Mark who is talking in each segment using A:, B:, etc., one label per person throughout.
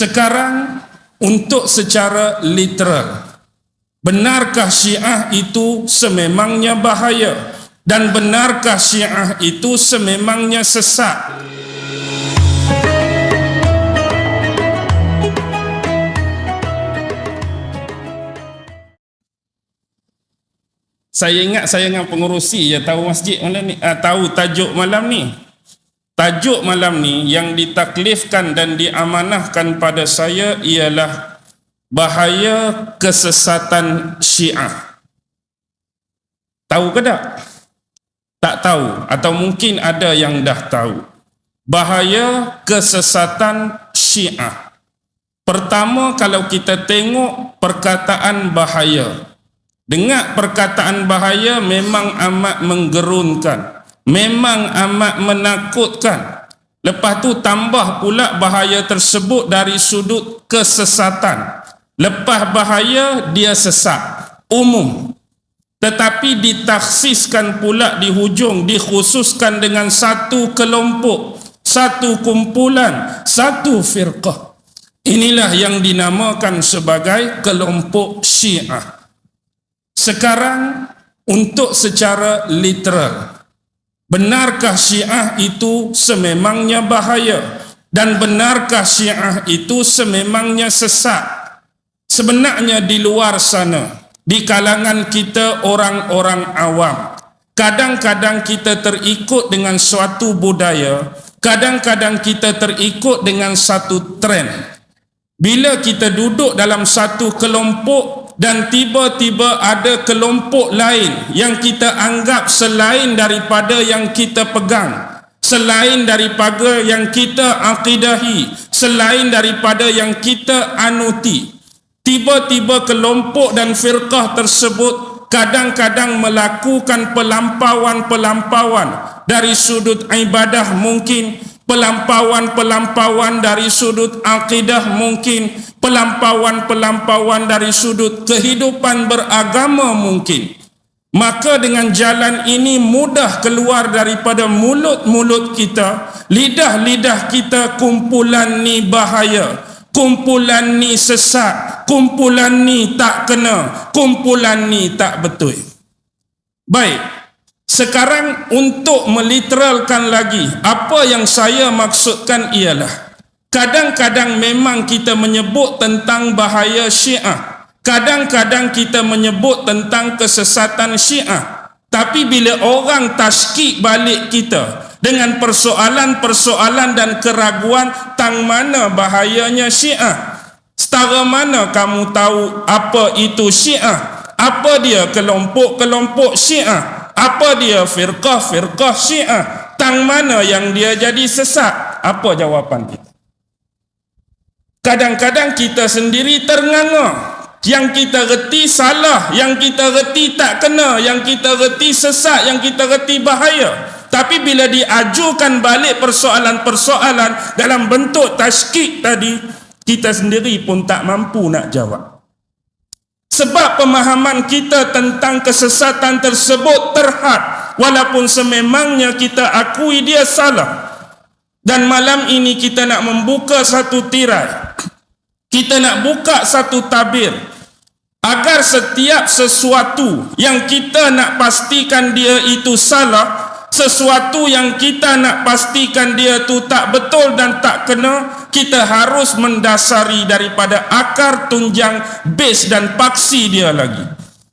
A: Sekarang untuk secara literal, benarkah Syiah itu sememangnya bahaya dan benarkah Syiah itu sememangnya sesat? Saya ingat saya dengan pengurusi tahu masjid malam ni, tahu tajuk malam ni. Tajuk malam ni yang ditaklifkan dan diamanahkan pada saya ialah bahaya kesesatan Syiah. Tahu ke tak? Tak tahu atau mungkin ada yang dah tahu. Bahaya kesesatan Syiah. Pertama, kalau kita tengok perkataan bahaya. Dengar perkataan bahaya memang amat menggerunkan. Memang amat menakutkan. Lepas tu tambah pula bahaya tersebut dari sudut kesesatan. Lepas bahaya dia sesat, umum. Tetapi ditaksiskan pula di hujung, dikhususkan dengan satu kelompok, satu kumpulan, satu firqah. Inilah yang dinamakan sebagai kelompok Syiah. Sekarang untuk secara literal, benarkah Syiah itu sememangnya bahaya dan benarkah Syiah itu sememangnya sesat? Sebenarnya di luar sana, di kalangan kita orang-orang awam, kadang-kadang kita terikut dengan suatu budaya, kadang-kadang kita terikut dengan satu trend. Bila kita duduk dalam satu kelompok dan tiba-tiba ada kelompok lain yang kita anggap selain daripada yang kita pegang, selain daripada yang kita akidahi, selain daripada yang kita anuti. Tiba-tiba kelompok dan firqah tersebut kadang-kadang melakukan pelampauan-pelampauan dari sudut ibadah mungkin, pelampauan-pelampauan dari sudut akidah mungkin, pelampauan-pelampauan dari sudut kehidupan beragama mungkin. Maka dengan jalan ini mudah keluar daripada mulut-mulut kita, lidah-lidah kita, kumpulan ni bahaya, kumpulan ni sesat, kumpulan ni tak kena, kumpulan ni tak betul. Baik, sekarang untuk meliteralkan lagi, apa yang saya maksudkan ialah kadang-kadang memang kita menyebut tentang bahaya Syiah, kadang-kadang kita menyebut tentang kesesatan Syiah, tapi bila orang taskik balik kita dengan persoalan-persoalan dan keraguan, tang mana bahayanya Syiah? Setara mana kamu tahu apa itu Syiah? Apa dia kelompok-kelompok Syiah? Apa dia firqah-firqah Syiah? Tang mana yang dia jadi sesat? Apa jawapan kita? Kadang-kadang kita sendiri ternganga. Yang kita reti salah, yang kita reti tak kena, yang kita reti sesat, yang kita reti bahaya. Tapi bila diajukan balik persoalan-persoalan dalam bentuk tashkik tadi, kita sendiri pun tak mampu nak jawab. Sebab pemahaman kita tentang kesesatan tersebut terhad, walaupun sememangnya kita akui dia salah. Dan malam ini kita nak membuka satu tirai, kita nak buka satu tabir, agar setiap sesuatu yang kita nak pastikan dia itu salah, sesuatu yang kita nak pastikan dia tu tak betul dan tak kena, kita harus mendasari daripada akar, tunjang, base dan paksi dia lagi.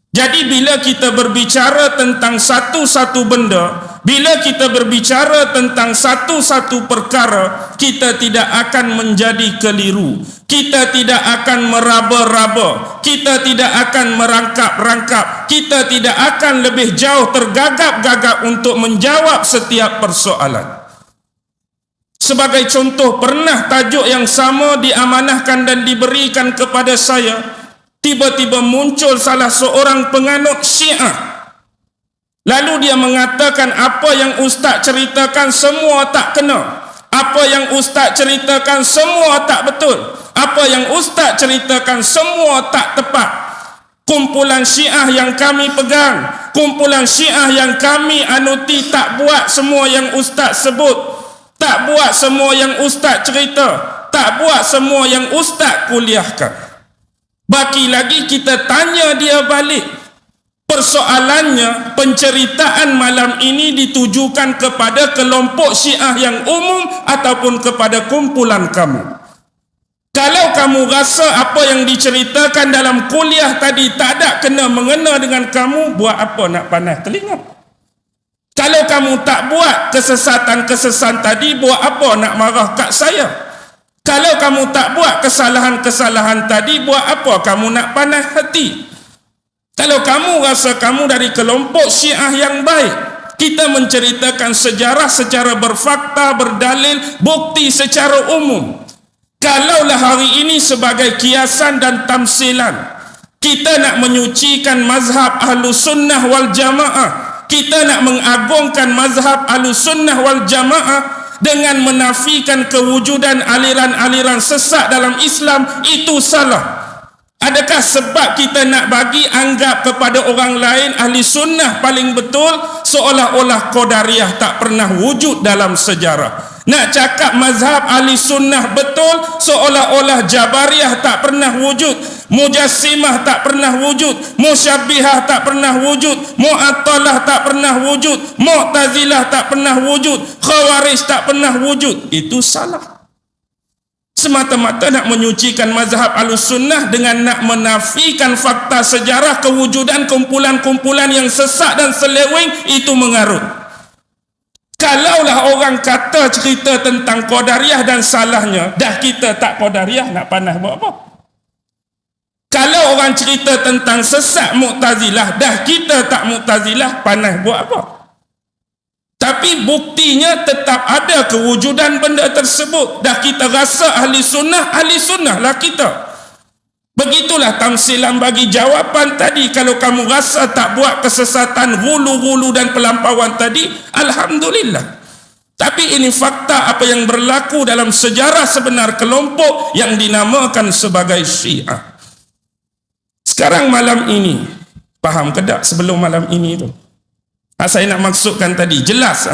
A: Jadi bila kita berbicara tentang satu-satu benda, bila kita berbicara tentang satu-satu perkara, kita tidak akan menjadi keliru, kita tidak akan meraba-raba, kita tidak akan merangkap-rangkap, kita tidak akan lebih jauh tergagap-gagap untuk menjawab setiap persoalan. Sebagai contoh, pernah tajuk yang sama diamanahkan dan diberikan kepada saya, tiba-tiba muncul salah seorang penganut Syiah. Lalu dia mengatakan apa yang ustaz ceritakan semua tak kena, apa yang ustaz ceritakan semua tak betul, apa yang ustaz ceritakan semua tak tepat. Kumpulan Syiah yang kami pegang, kumpulan Syiah yang kami anuti tak buat semua yang ustaz sebut, tak buat semua yang ustaz cerita, tak buat semua yang ustaz kuliahkan. Baki lagi kita tanya dia balik. Persoalannya, penceritaan malam ini ditujukan kepada kelompok Syiah yang umum ataupun kepada kumpulan kamu. Kalau kamu rasa apa yang diceritakan dalam kuliah tadi tak ada kena-mengena dengan kamu, buat apa nak panas telinga? Kalau kamu tak buat kesesatan-kesesatan tadi, buat apa nak marah kat saya? Kalau kamu tak buat kesalahan-kesalahan tadi, buat apa kamu nak panas hati? Kalau kamu rasa kamu dari kelompok Syiah yang baik, kita menceritakan sejarah secara berfakta, berdalil, bukti secara umum. Kalaulah hari ini sebagai kiasan dan tamsilan, kita nak menyucikan mazhab Ahlus Sunnah wal Jamaah, kita nak mengagungkan mazhab Ahlus Sunnah wal Jamaah dengan menafikan kewujudan aliran-aliran sesat dalam Islam, itu salah. Adakah sebab kita nak bagi anggap kepada orang lain ahli sunnah paling betul, seolah-olah Qadariyah tak pernah wujud dalam sejarah? Nak cakap mazhab ahli sunnah betul, seolah-olah Jabariyah tak pernah wujud, Mujassimah tak pernah wujud, Musyabbihah tak pernah wujud, Mu'attalah tak pernah wujud, Mu'tazilah tak pernah wujud, Khawarij tak pernah wujud. Itu salah. Semata-mata nak menyucikan mazhab Ahlussunnah dengan nak menafikan fakta sejarah kewujudan kumpulan-kumpulan yang sesat dan seleweng, itu mengarut. Kalaulah orang kata cerita tentang Qadariyah dan salahnya, dah kita tak Qadariyah, nak panas buat apa? Kalau orang cerita tentang sesat Mu'tazilah, dah kita tak Mu'tazilah, panas buat apa? Tapi buktinya tetap ada kewujudan benda tersebut. Dah kita rasa ahli sunnah lah kita. Begitulah tamsilan bagi jawapan tadi. Kalau kamu rasa tak buat kesesatan, gulu-gulu dan pelampauan tadi, alhamdulillah. Tapi ini fakta apa yang berlaku dalam sejarah sebenar kelompok yang dinamakan sebagai Syiah. Sekarang malam ini, faham ke tak sebelum malam ini tu? Saya nak maksudkan tadi, jelas